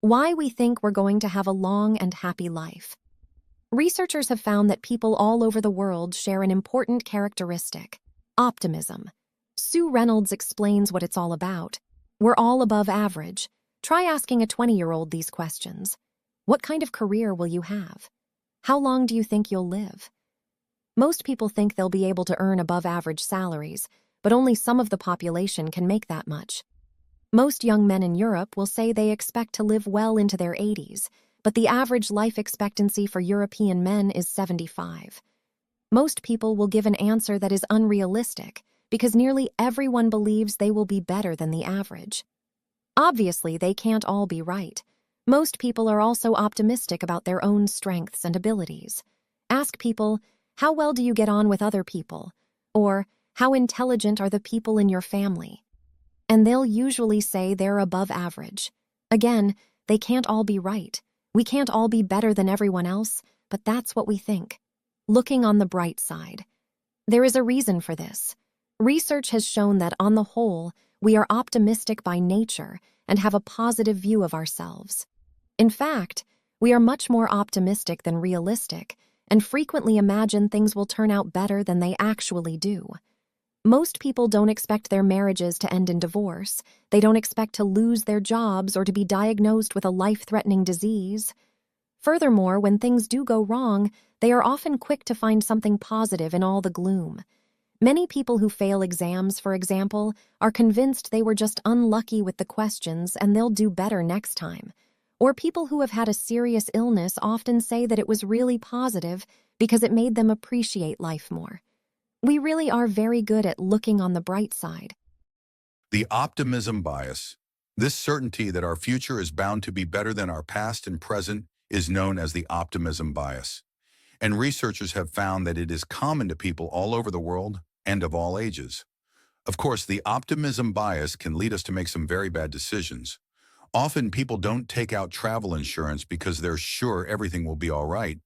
Why we think we're going to have a long and happy life. Researchers have found that people all over the world share an important characteristic: optimism. Sue Reynolds explains what it's all about. We're all above average. Try asking a 20-year-old these questions. What kind of career will you have? How long do you think you'll live? Most people think they'll be able to earn above-average salaries, but only some of the population can make that much. Most young men in Europe will say they expect to live well into their 80s, but the average life expectancy for European men is 75. Most people will give an answer that is unrealistic because nearly everyone believes they will be better than the average. Obviously, they can't all be right. Most people are also optimistic about their own strengths and abilities. Ask people, how well do you get on with other people? Or, how intelligent are the people in your family? And they'll usually say they're above average. Again, they can't all be right. We can't all be better than everyone else, but that's what we think. Looking on the bright side. There is a reason for this. Research has shown that, on the whole, we are optimistic by nature and have a positive view of ourselves. In fact, we are much more optimistic than realistic and frequently imagine things will turn out better than they actually do. Most people don't expect their marriages to end in divorce. They don't expect to lose their jobs or to be diagnosed with a life-threatening disease. Furthermore, when things do go wrong, they are often quick to find something positive in all the gloom. Many people who fail exams, for example, are convinced they were just unlucky with the questions and they'll do better next time. Or people who have had a serious illness often say that it was really positive because it made them appreciate life more. We really are very good at looking on the bright side. The optimism bias. This certainty that our future is bound to be better than our past and present is known as the optimism bias. And researchers have found that it is common to people all over the world and of all ages. Of course, the optimism bias can lead us to make some very bad decisions. Often people don't take out travel insurance because they're sure everything will be all right.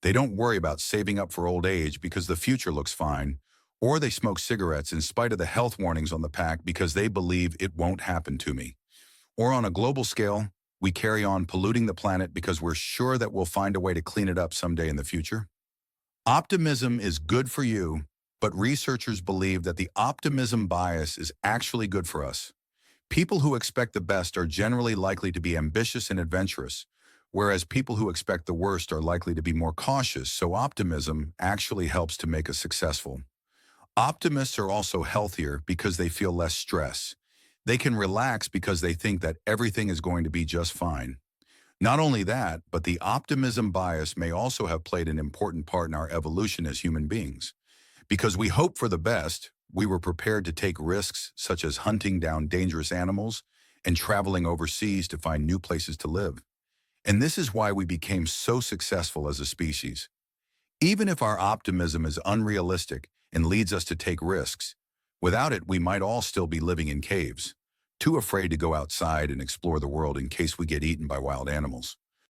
They don't worry about saving up for old age because the future looks fine, or they smoke cigarettes in spite of the health warnings on the pack because they believe it won't happen to me. Or on a global scale, we carry on polluting the planet because we're sure that we'll find a way to clean it up someday in the future. Optimism is good for you, but researchers believe that the optimism bias is actually good for us. People who expect the best are generally likely to be ambitious and adventurous, whereas people who expect the worst are likely to be more cautious, so optimism actually helps to make us successful. Optimists are also healthier because they feel less stress. They can relax because they think that everything is going to be just fine. Not only that, but the optimism bias may also have played an important part in our evolution as human beings. Because we hope for the best, we were prepared to take risks such as hunting down dangerous animals and traveling overseas to find new places to live. And this is why we became so successful as a species. Even if our optimism is unrealistic and leads us to take risks, without it we might all still be living in caves, too afraid to go outside and explore the world in case we get eaten by wild animals.